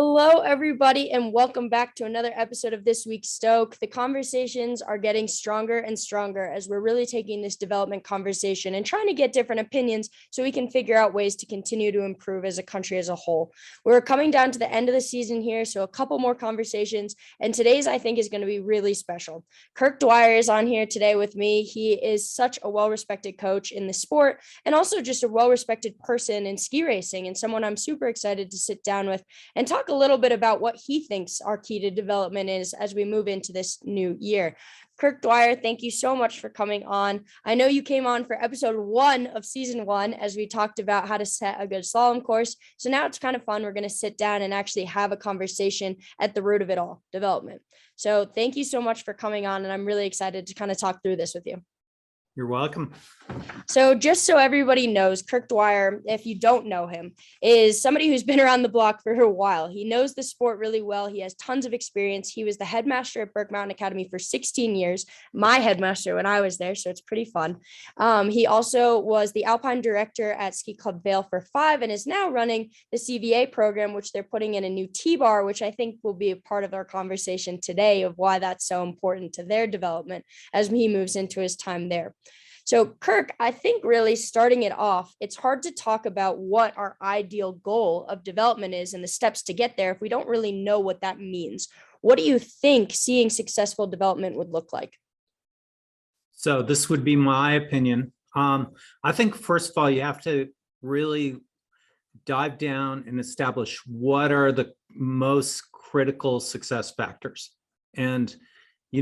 Hello, everybody, and welcome back to another episode of This Week's Stoke. The conversations are getting stronger and stronger as we're really taking this development conversation and trying to get different opinions so we can figure out ways to continue to improve as a country as a whole. We're coming down to the end of the season here, so a couple more conversations, and today's, I think, is going to be really special. Kirk Dwyer is on here today with me. He is such a well-respected coach in the sport and also just a well-respected person in ski racing and someone I'm super excited to sit down with and talk a little bit about what he thinks our key to development is as we move into this new year. Kirk Dwyer, thank you so much for coming on. I know you came on for episode 1 of season 1 as we talked about how to set a good slalom course. So now it's kind of fun. We're going to sit down and actually have a conversation at the root of it all, development. So thank you so much for coming on. And I'm really excited to kind of talk through this with you. You're welcome. So just so everybody knows, Kirk Dwyer, if you don't know him, is somebody who's been around the block for a while. He knows the sport really well. He has tons of experience. He was the headmaster at Burke Mountain Academy for 16 years, my headmaster when I was there, so it's pretty fun. He also was the Alpine director at Ski Club Vail for 5 and is now running the CVA program, which they're putting in a new T-bar, which I think will be a part of our conversation today of why that's so important to their development as he moves into his time there. So Kirk, I think really starting it off, it's hard to talk about what our ideal goal of development is and the steps to get there if we don't really know what that means. What do you think seeing successful development would look like? So this would be my opinion. I think, first of all, you have to really dive down and establish what are the most critical success factors. And, you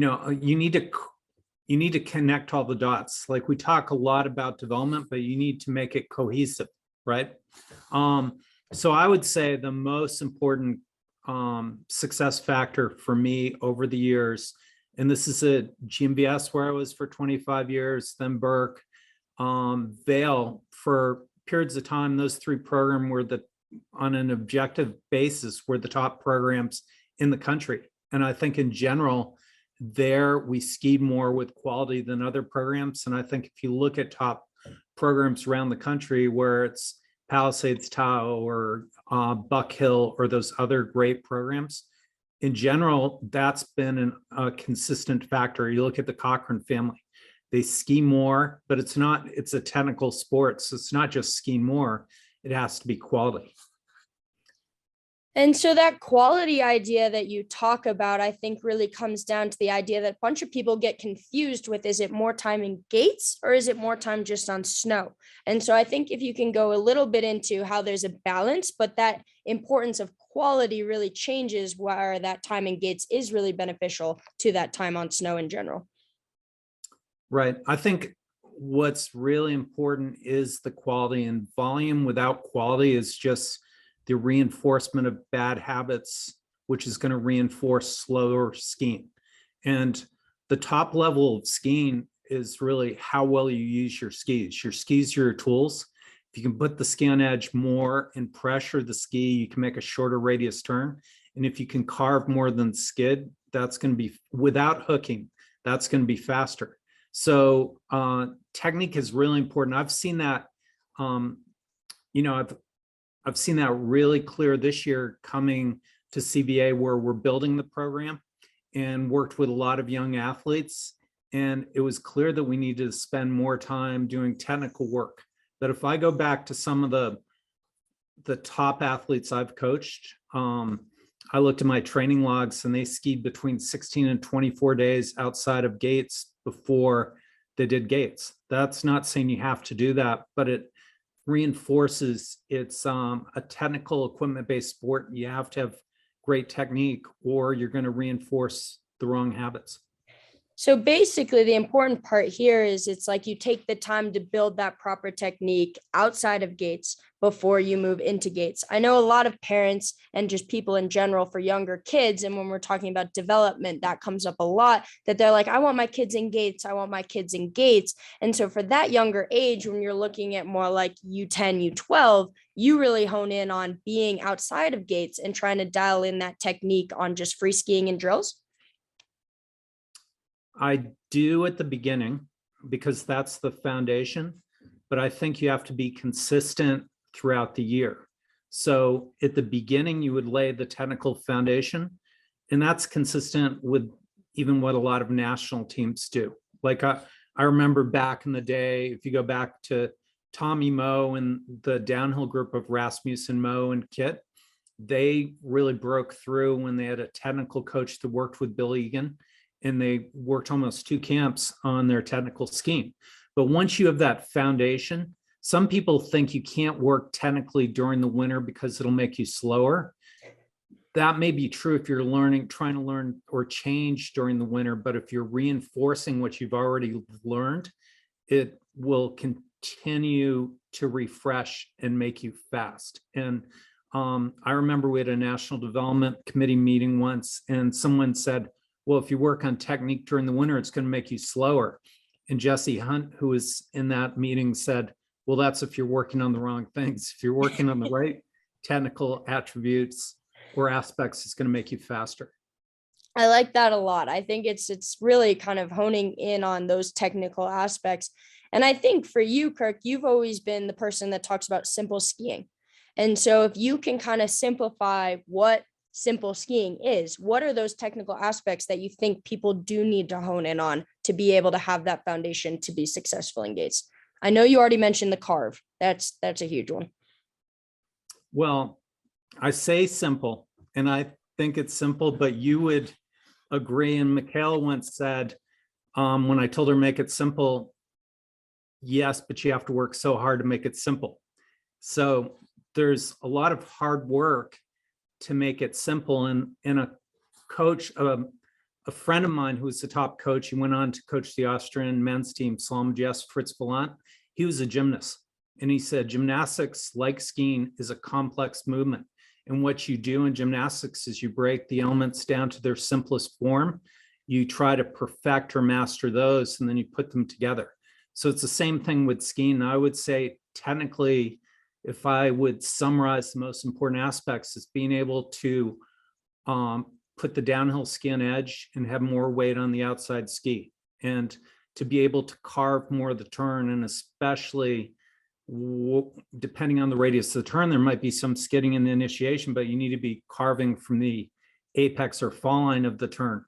need to connect all the dots. Like, we talk a lot about development, but you need to make it cohesive, right? So I would say the most important success factor for me over the years, and this is at GMBS where I was for 25 years, then Burke, Vail for periods of time. Those 3 programs were on an objective basis, were the top programs in the country. And I think in general, there we skied more with quality than other programs. And I think if you look at top programs around the country, where it's Palisades Tahoe or Buck Hill or those other great programs, in general, that's been a consistent factor. You look at the Cochran family, they ski more, but it's a technical sport. So it's not just skiing more, it has to be quality. And so that quality idea that you talk about, I think really comes down to the idea that a bunch of people get confused with, is it more time in gates or is it more time just on snow? And so I think if you can go a little bit into how there's a balance, but that importance of quality really changes where that time in gates is really beneficial to that time on snow in general. Right. I think what's really important is the quality, and volume without quality is just the reinforcement of bad habits, which is going to reinforce slower skiing. And the top level of skiing is really how well you use your skis. Your skis are your tools. If you can put the ski on edge more and pressure the ski, you can make a shorter radius turn. And if you can carve more than skid, that's going to be, without hooking, that's going to be faster. So technique is really important. I've seen that, I've seen that really clear this year coming to CVA, where we're building the program and worked with a lot of young athletes. And it was clear that we needed to spend more time doing technical work. But if I go back to some of the top athletes I've coached, I looked at my training logs and they skied between 16 and 24 days outside of gates before they did gates. That's not saying you have to do that, but it reinforces it's a technical equipment-based sport. You have to have great technique or you're going to reinforce the wrong habits. So basically, the important part here is it's like you take the time to build that proper technique outside of gates before you move into gates. I know a lot of parents and just people in general for younger kids, and when we're talking about development, that comes up a lot, that they're like, I want my kids in gates. I want my kids in gates. And so for that younger age, when you're looking at more like U10, U12, you really hone in on being outside of gates and trying to dial in that technique on just free skiing and drills. I do at the beginning because that's the foundation, but I think you have to be consistent throughout the year. So at the beginning, you would lay the technical foundation, and that's consistent with even what a lot of national teams do. Like I remember back in the day, if you go back to Tommy Moe and the downhill group of Rasmussen, Moe, and Kit, they really broke through when they had a technical coach that worked with Bill Egan, and they worked almost 2 camps on their technical scheme. But once you have that foundation, some people think you can't work technically during the winter because it'll make you slower. That may be true if you're trying to learn or change during the winter, but if you're reinforcing what you've already learned, it will continue to refresh and make you fast. And I remember we had a National Development Committee meeting once, and someone said, well, if you work on technique during the winter, it's going to make you slower. And Jesse Hunt, who was in that meeting, said, well, that's if you're working on the wrong things. If you're working on the right technical attributes or aspects, it's going to make you faster. I like that a lot. I think it's really kind of honing in on those technical aspects. And I think for you, Kirk, you've always been the person that talks about simple skiing. And so if you can kind of simplify what simple skiing is, what are those technical aspects that you think people do need to hone in on to be able to have that foundation to be successful in gates? I know you already mentioned the carve. That's a huge one. Well, I say simple, and I think it's simple, but you would agree. And Mikhail once said, when I told her make it simple, yes, but you have to work so hard to make it simple. So there's a lot of hard work to make it simple. And a coach, a friend of mine who was the top coach, he went on to coach the Austrian men's team, Slalom GS, Fritz Volant. He was a gymnast. And he said, gymnastics, like skiing, is a complex movement. And what you do in gymnastics is you break the elements down to their simplest form. You try to perfect or master those, and then you put them together. So it's the same thing with skiing. I would say technically, if I would summarize the most important aspects, is being able to put the downhill ski on edge and have more weight on the outside ski, and to be able to carve more of the turn, and especially depending on the radius of the turn, there might be some skidding in the initiation, but you need to be carving from the apex or fall line of the turn.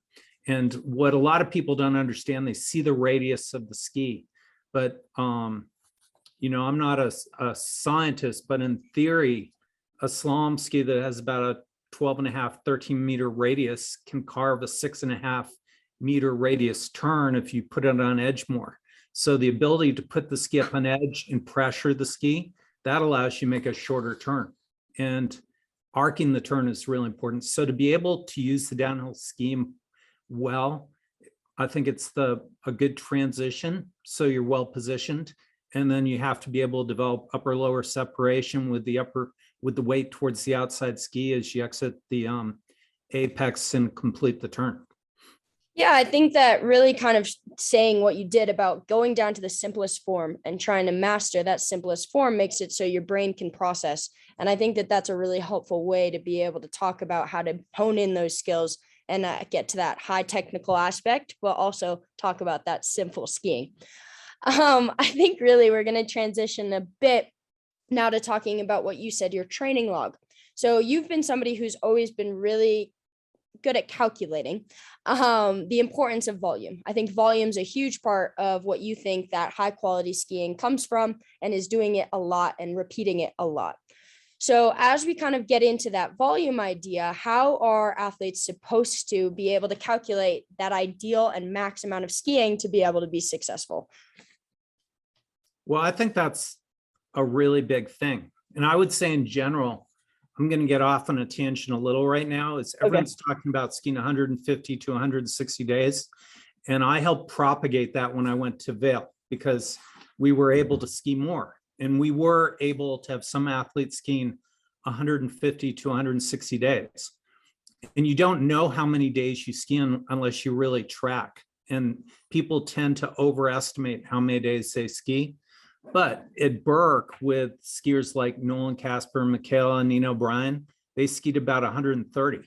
And what a lot of people don't understand, they see the radius of the ski, but you know, I'm not a scientist, but in theory, a slalom ski that has about a 12.5, 13 meter radius can carve a 6.5 meter radius turn if you put it on edge more. So the ability to put the ski up on edge and pressure the ski, that allows you to make a shorter turn. And arcing the turn is really important. So to be able to use the downhill scheme well, I think it's a good transition. So you're well positioned. And then you have to be able to develop upper lower separation with the weight towards the outside ski as you exit the apex and complete the turn. Yeah, I think that really kind of saying what you did about going down to the simplest form and trying to master that simplest form makes it so your brain can process. And I think that that's a really helpful way to be able to talk about how to hone in those skills and get to that high technical aspect, but also talk about that simple skiing. I think really we're going to transition a bit now to talking about what you said, your training log. So you've been somebody who's always been really good at calculating the importance of volume. I think volume is a huge part of what you think that high quality skiing comes from, and is doing it a lot and repeating it a lot. So as we kind of get into that volume idea, how are athletes supposed to be able to calculate that ideal and max amount of skiing to be able to be successful? Well, I think that's a really big thing. And I would say in general, I'm going to get off on a tangent a little right now, is everyone's talking about skiing 150 to 160 days. And I helped propagate that when I went to Vail, because we were able to ski more. And we were able to have some athletes skiing 150 to 160 days. And you don't know how many days you ski unless you really track. And people tend to overestimate how many days they ski. But at Burke, with skiers like Nolan Casper, Michaela, and Nino O'Brien, they skied about 130,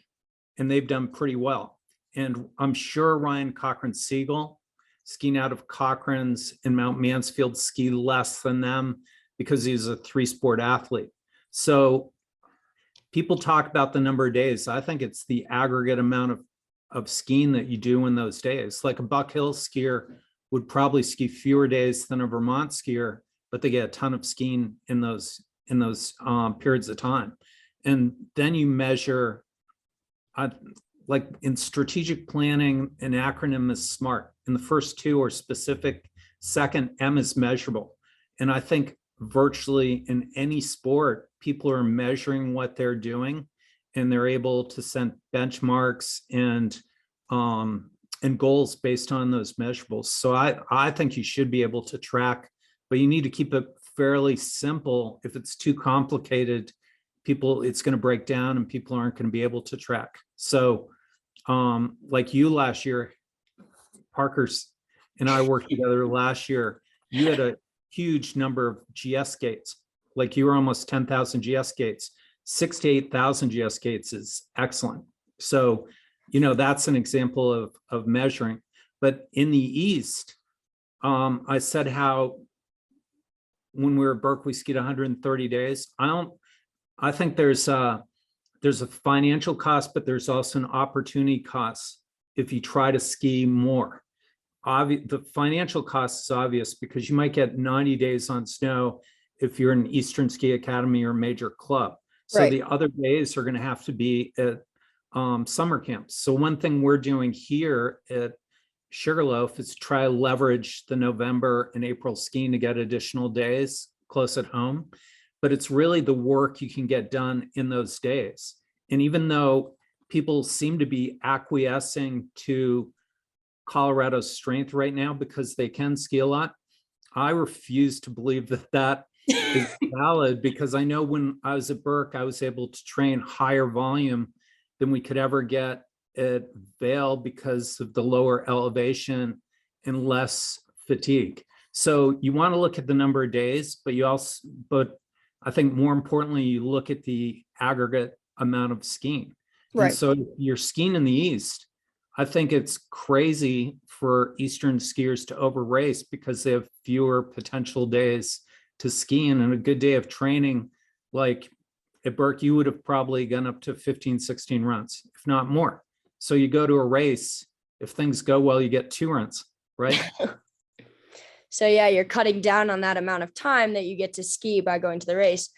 and they've done pretty well. And I'm sure Ryan Cochran-Siegel, skiing out of Cochran's in Mount Mansfield, ski less than them because he's a 3-sport athlete. So people talk about the number of days. I think it's the aggregate amount of skiing that you do in those days. Like a Buck Hill skier would probably ski fewer days than a Vermont skier, but they get a ton of skiing in those periods of time. And then you measure, like in strategic planning, an acronym is SMART. And the first two are specific. Second, M is measurable. And I think virtually in any sport, people are measuring what they're doing, and they're able to set benchmarks and goals based on those measurables. So I think you should be able to track, but you need to keep it fairly simple. If it's too complicated, it's going to break down and people aren't going to be able to track. So like you last year, Parker's and I worked together last year, you had a huge number of GS gates. Like you were almost 10,000 GS gates. 6,000 to 8,000 GS gates is excellent. So, that's an example of measuring. But in the East, I said how when we were at Berkeley, we skied 130 days. I think there's a financial cost, but there's also an opportunity cost if you try to ski more. The financial cost is obvious because you might get 90 days on snow if you're in Eastern Ski Academy or major club. So Right. the other days are going to have to be at summer camps. So one thing we're doing here at Sugarloaf is try to leverage the November and April skiing to get additional days close at home. But it's really the work you can get done in those days. And even though people seem to be acquiescing to Colorado's strength right now because they can ski a lot, I refuse to believe that is valid, because I know when I was at Burke, I was able to train higher volume than we could ever get at Vail because of the lower elevation and less fatigue. So you want to look at the number of days, but I think more importantly, you look at the aggregate amount of skiing. Right. And so you're skiing in the East. I think it's crazy for Eastern skiers to over race because they have fewer potential days to ski in, and a good day of training. Like at Burke, you would have probably gone up to 15, 16 runs, if not more. So you go to a race, if things go well, you get 2 runs, right? So yeah, you're cutting down on that amount of time that you get to ski by going to the race.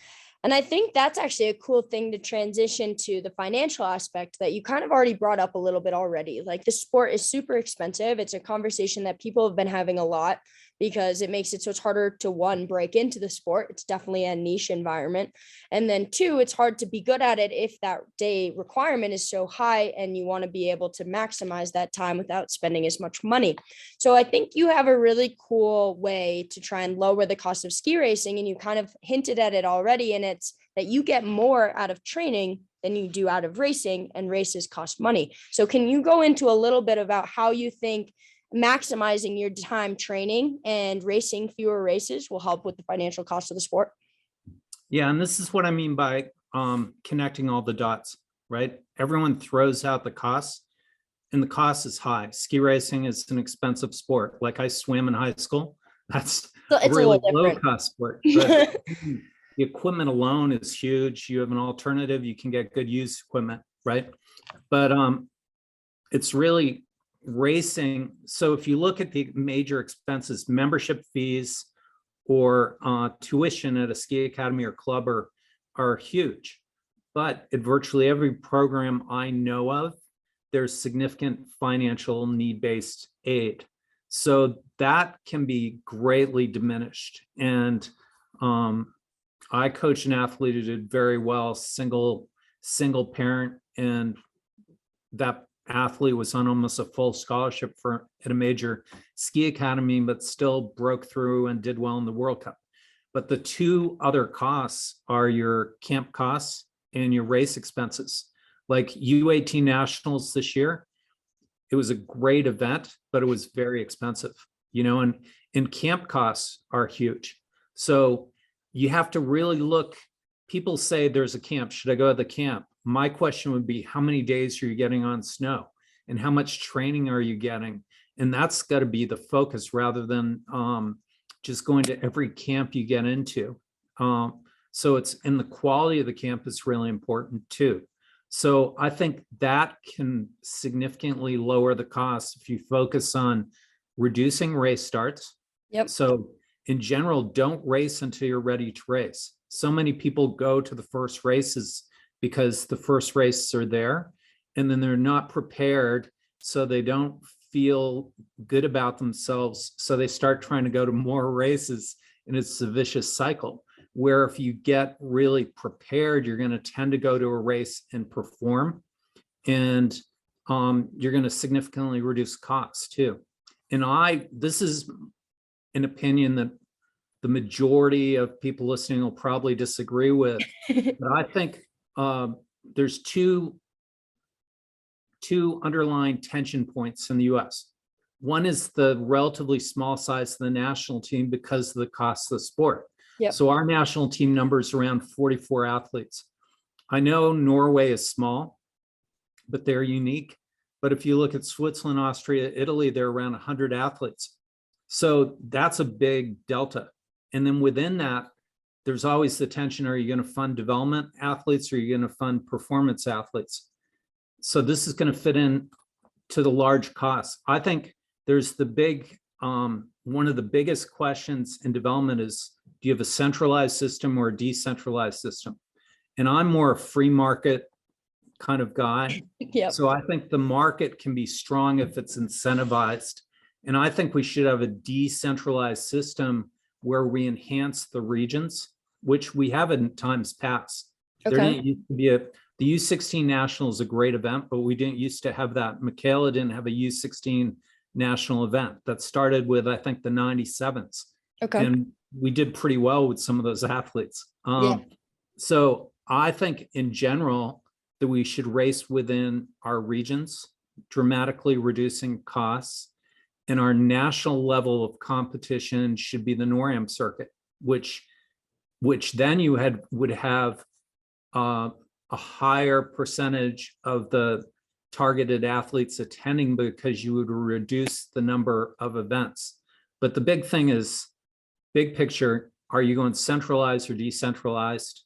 And I think that's actually a cool thing to transition to the financial aspect that you kind of already brought up a little bit already. Like the sport is super expensive. It's a conversation that people have been having a lot because it makes it so it's harder to, one, break into the sport. It's definitely a niche environment. And then 2, it's hard to be good at it if that day requirement is so high and you want to be able to maximize that time without spending as much money. So I think you have a really cool way to try and lower the cost of ski racing, and you kind of hinted at it already, and it's that you get more out of training than you do out of racing, and races cost money. So can you go into a little bit about how you think maximizing your time training and racing fewer races will help with the financial cost of the sport? Yeah, and this is what I mean by connecting all the dots, right? Everyone throws out the costs, and the cost is high. Ski racing is an expensive sport. Like I swam in high school. That's a really low cost sport. But the equipment alone is huge. You have an alternative. You can get good used equipment, right? But it's really racing. So if you look at the major expenses, membership fees or tuition at a ski academy or club are huge. But at virtually every program I know of, there's significant financial need-based aid. So that can be greatly diminished. And I coached an athlete who did very well, single parent, and that athlete was on almost a full scholarship at a major ski academy, but still broke through and did well in the World Cup. But the 2 other costs are your camp costs and your race expenses. Like U18 Nationals this year, it was a great event, but it was very expensive, and camp costs are huge. So you have to really look. People say there's a camp. Should I go to the camp? My question would be, how many days are you getting on snow, and how much training are you getting? And that's got to be the focus rather than just going to every camp you get into. So it's, and the quality of the camp is really important too. So I think that can significantly lower the cost if you focus on reducing race starts. Yep. So in general, don't race until you're ready to race. So many people go to the first races because the first races are there, and then they're not prepared, so they don't feel good about themselves. So they start trying to go to more races, and it's a vicious cycle. Where if you get really prepared, you're going to tend to go to a race and perform, and you're going to significantly reduce costs too. And this is an opinion that the majority of people listening will probably disagree with, but I think there's two underlying tension points in the US. One is the relatively small size of the national team because of the cost of the sport. Yep. So our national team numbers around 44 athletes. I know Norway is small, but they're unique. But if you look at Switzerland, Austria, Italy, they're around 100 athletes. So that's a big delta. And then within that, there's always the tension, are you going to fund development athletes or are you going to fund performance athletes? So this is going to fit in to the large costs. I think there's the big, one of the biggest questions in development is, do you have a centralized system or a decentralized system? And I'm more a free market kind of guy. Yep. So I think the market can be strong if it's incentivized. And I think we should have a decentralized system where we enhance the regions, which we have in times past. Okay. There didn't used to be the U16 National is a great event, but we didn't used to have that. Michaela didn't have a U16 national event that started with, I think, the 97s. Okay. And we did pretty well with some of those athletes. Yeah. So I think in general that we should race within our regions, dramatically reducing costs. And our national level of competition should be the NORAM circuit, which then you would have a higher percentage of the targeted athletes attending because you would reduce the number of events. But the big thing is, big picture, are you going centralized or decentralized?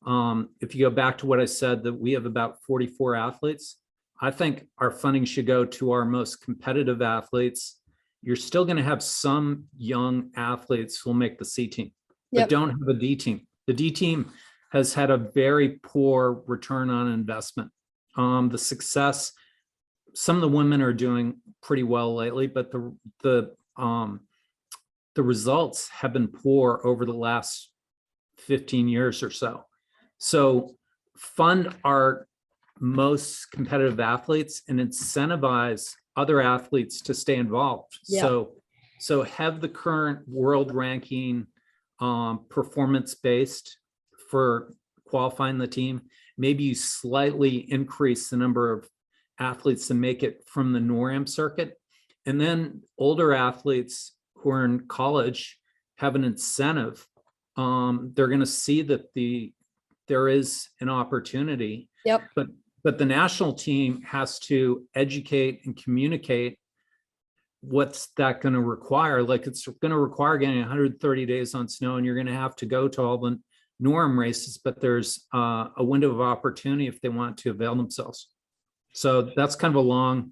If you go back to what I said, that we have about 44 athletes, I think our funding should go to our most competitive athletes. You're still going to have some young athletes who will make the C team, but Yep. don't have a D team. The D team has had a very poor return on investment. The success, some of the women are doing pretty well lately, but the results have been poor over the last 15 years or so. So fund our most competitive athletes and incentivize other athletes to stay involved. Yeah. So have the current world ranking performance-based for qualifying the team. Maybe you slightly increase the number of athletes and make it from the NORAM circuit. And then older athletes who are in college have an incentive. They're going to see that there is an opportunity. Yep. But the national team has to educate and communicate what's that going to require. Like, it's going to require getting 130 days on snow, and you're going to have to go to all the NORAM races, but there's a window of opportunity if they want to avail themselves. So that's kind of a long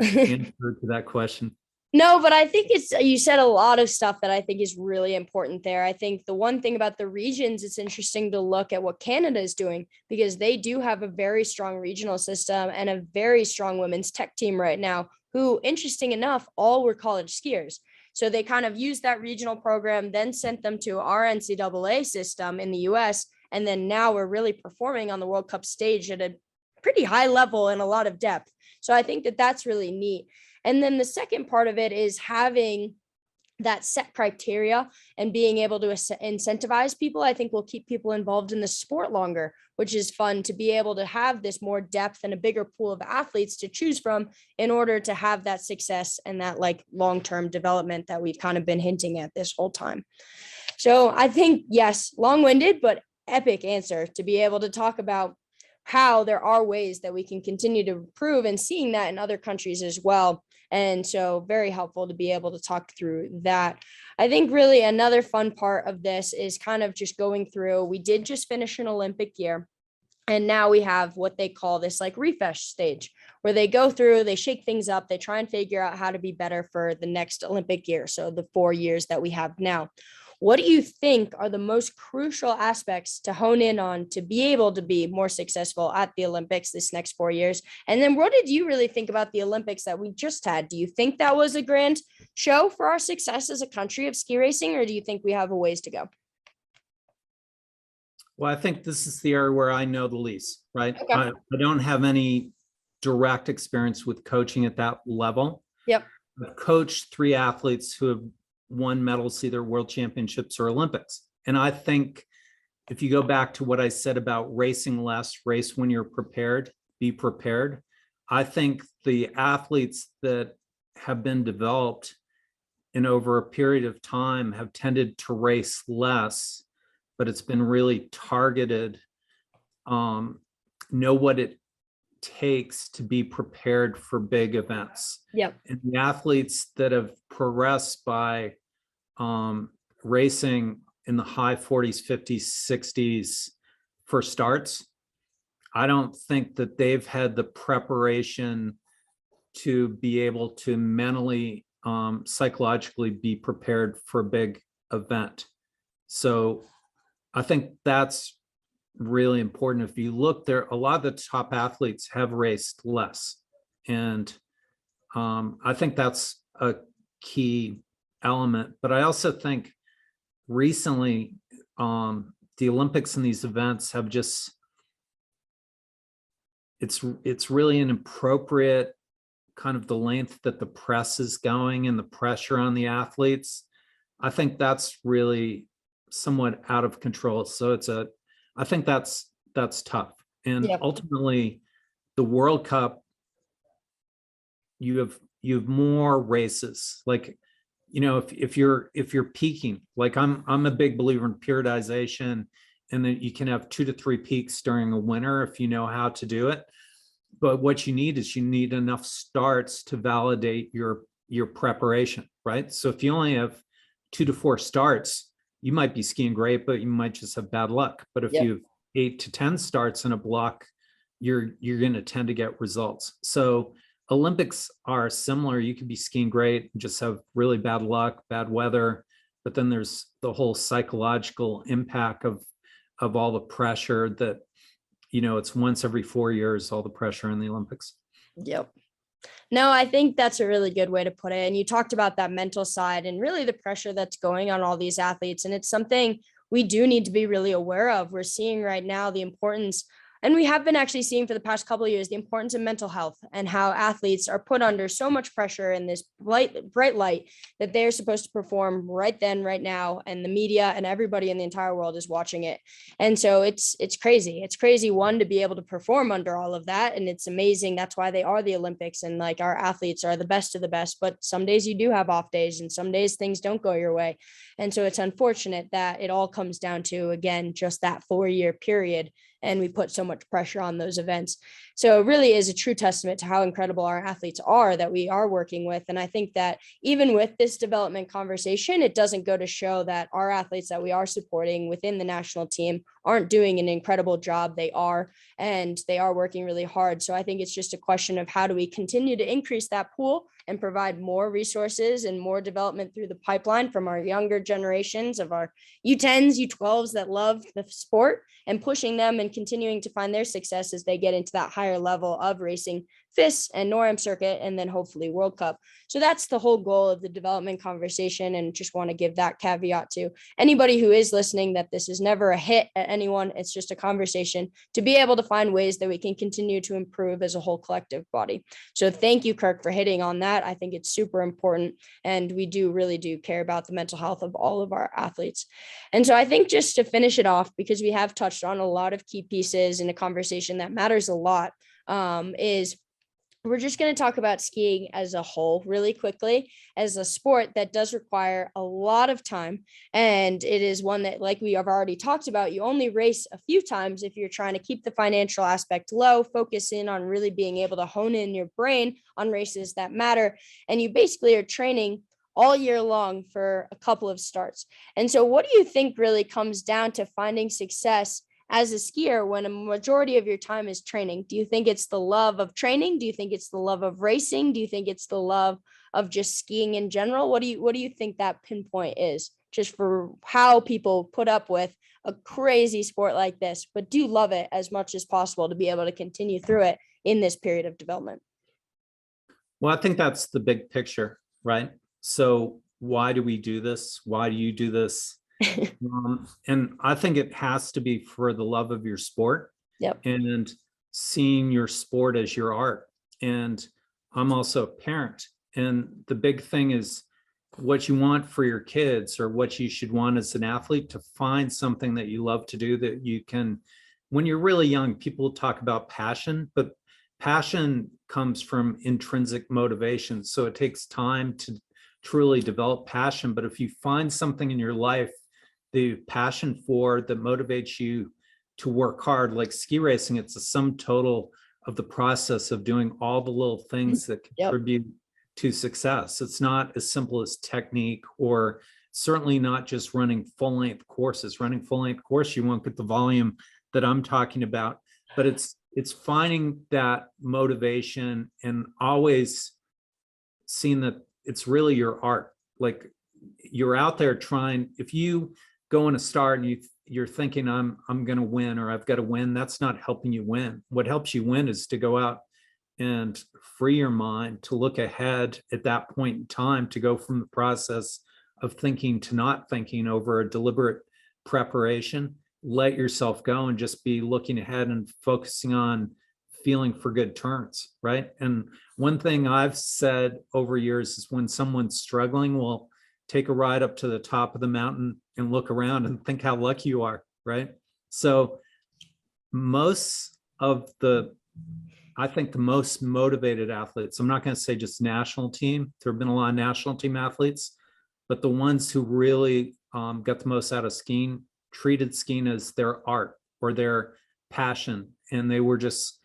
answer to that question. No, but I think you said a lot of stuff that I think is really important there. I think the one thing about the regions, it's interesting to look at what Canada is doing, because they do have a very strong regional system and a very strong women's tech team right now, who, interesting enough, all were college skiers. So they kind of used that regional program, then sent them to our NCAA system in the US. And then now we're really performing on the World Cup stage at a pretty high level and a lot of depth. So I think that that's really neat. And then the second part of it is having that set criteria and being able to incentivize people. I think will keep people involved in the sport longer, which is fun to be able to have this more depth and a bigger pool of athletes to choose from in order to have that success and that like long-term development that we've kind of been hinting at this whole time. So I think, yes, long-winded, but epic answer to be able to talk about how there are ways that we can continue to improve, and seeing that in other countries as well. And so very helpful to be able to talk through that. I think really another fun part of this is kind of just going through, we did just finish an Olympic year. And now we have what they call this like refresh stage where they go through, they shake things up, they try and figure out how to be better for the next Olympic year. So the 4 years that we have now. What do you think are the most crucial aspects to hone in on to be able to be more successful at the Olympics this next 4 years? And then what did you really think about the Olympics that we just had? Do you think that was a grand show for our success as a country of ski racing, or do you think we have a ways to go? Well, I think this is the area where I know the least, right? Okay. I don't have any direct experience with coaching at that level. Yep. I've coached 3 athletes who have won medals, either world championships or Olympics. And I think if you go back to what I said about racing less, race when you're prepared, be prepared. I think the athletes that have been developed in over a period of time have tended to race less, but it's been really targeted, know what it takes to be prepared for big events. Yep. And the athletes that have progressed by racing in the high 40s, 50s, 60s for starts, I don't think that they've had the preparation to be able to mentally, psychologically be prepared for a big event. So I think that's really important. If you look there, a lot of the top athletes have raced less. And I think that's a key element. But I also think recently the Olympics and these events have just, it's really inappropriate kind of the length that the press is going and the pressure on the athletes. I think that's really somewhat out of control. So I think that's tough. And Yep. ultimately the World Cup, you have more races. Like, if you're peaking, like I'm a big believer in periodization, and that you can have 2 to 3 peaks during a winter if you know how to do it. But what you need is enough starts to validate your preparation, right? So if you only have 2 to 4 starts, you might be skiing great, but you might just have bad luck. But if you have 8 to 10 starts in a block, you're going to tend to get results. So Olympics are similar. You could be skiing great and just have really bad luck, bad weather, but then there's the whole psychological impact of all the pressure that, it's once every 4 years, all the pressure in the Olympics. Yep. No, I think that's a really good way to put it. And you talked about that mental side and really the pressure that's going on all these athletes. And it's something we do need to be really aware of. We're seeing right now the importance, and we have been actually seeing for the past couple of years, the importance of mental health and how athletes are put under so much pressure in this bright light that they're supposed to perform right then, right now. And the media and everybody in the entire world is watching it. And so it's crazy. It's crazy, one, to be able to perform under all of that. And it's amazing. That's why they are the Olympics. And like our athletes are the best of the best, but some days you do have off days and some days things don't go your way. And so it's unfortunate that it all comes down to, again, just that 4-year period. And we put so much pressure on those events. So it really is a true testament to how incredible our athletes are that we are working with. And I think that even with this development conversation, it doesn't go to show that our athletes that we are supporting within the national team aren't doing an incredible job. They are, and they are working really hard. So I think it's just a question of how do we continue to increase that pool and provide more resources and more development through the pipeline from our younger generations of our U10s, U12s that love the sport, and pushing them and continuing to find their success as they get into that higher level of racing, FIS and NORAM circuit, and then hopefully World Cup. So that's the whole goal of the development conversation. And just want to give that caveat to anybody who is listening that this is never a hit at anyone. It's just a conversation to be able to find ways that we can continue to improve as a whole collective body. So thank you, Kirk, for hitting on that. I think it's super important. And we really do care about the mental health of all of our athletes. And so I think just to finish it off, because we have touched on a lot of key pieces in a conversation that matters a lot, is we're just going to talk about skiing as a whole really quickly, as a sport that does require a lot of time. And it is one that, like we have already talked about, you only race a few times if you're trying to keep the financial aspect low, focus in on really being able to hone in your brain on races that matter. And you basically are training all year long for a couple of starts. And so what do you think really comes down to finding success as a skier when a majority of your time is training? Do you think it's the love of training? Do you think it's the love of racing? Do you think it's the love of just skiing in general? What do you think that pinpoint is, just for how people put up with a crazy sport like this, but do love it as much as possible to be able to continue through it in this period of development? Well, I think that's the big picture, right? So why do we do this? Why do you do this? And I think it has to be for the love of your sport. Yep. And seeing your sport as your art. And I'm also a parent. And the big thing is what you want for your kids, or what you should want as an athlete, to find something that you love to do that you can. When you're really young, people talk about passion, but passion comes from intrinsic motivation. So it takes time to truly develop passion. But if you find something in your life the passion for, that motivates you to work hard, like ski racing, it's a sum total of the process of doing all the little things that contribute to success. It's not as simple as technique, or certainly not just running full length courses. Running full length course, you won't get the volume that I'm talking about, but it's finding that motivation and always seeing that it's really your art. Like, you're out there trying. If you go in a start and you're thinking I'm going to win, or I've got to win, that's not helping you win. What helps you win is to go out and free your mind, to look ahead at that point in time, to go from the process of thinking to not thinking over a deliberate preparation. Let yourself go and just be looking ahead and focusing on feeling for good turns, right? And one thing I've said over years is, when someone's struggling, well, take a ride up to the top of the mountain and look around and think how lucky you are, right? So I think the most motivated athletes, I'm not going to say just national team, there have been a lot of national team athletes, but the ones who really got the most out of skiing treated skiing as their art or their passion. And they were just,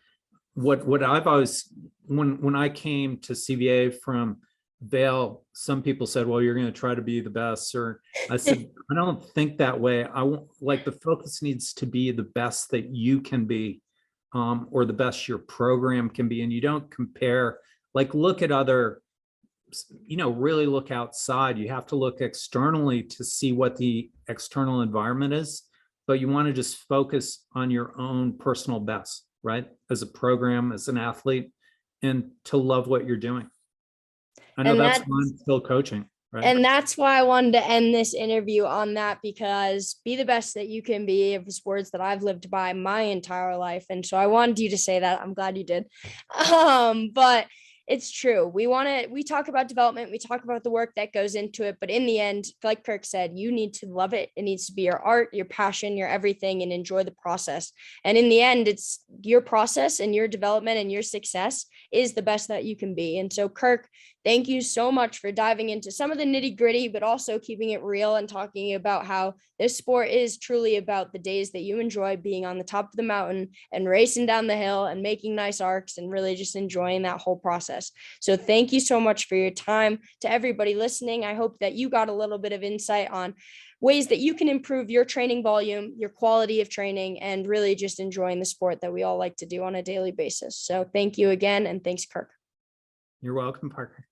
what I've always, when I came to CVA from Vail, some people said, well, you're going to try to be the best. Or I said, I don't think that way. I want, like, the focus needs to be the best that you can be, or the best your program can be. And you don't compare, like, look at other, really look outside. You have to look externally to see what the external environment is, but you want to just focus on your own personal best, right? As a program, as an athlete, and to love what you're doing. I know that's why I'm still coaching, right? And that's why I wanted to end this interview on that, because be the best that you can be is words that I've lived by my entire life. And so I wanted you to say that. I'm glad you did. But it's true. We talk about development, we talk about the work that goes into it, but in the end, like Kirk said, you need to love it. It needs to be your art, your passion, your everything, and enjoy the process. And in the end, it's your process and your development and your success is the best that you can be. And so, Kirk, thank you so much for diving into some of the nitty gritty, but also keeping it real and talking about how this sport is truly about the days that you enjoy being on the top of the mountain and racing down the hill and making nice arcs and really just enjoying that whole process. So thank you so much for your time. To everybody listening, I hope that you got a little bit of insight on ways that you can improve your training volume, your quality of training, and really just enjoying the sport that we all like to do on a daily basis. So thank you again. And thanks, Kirk. You're welcome, Parker.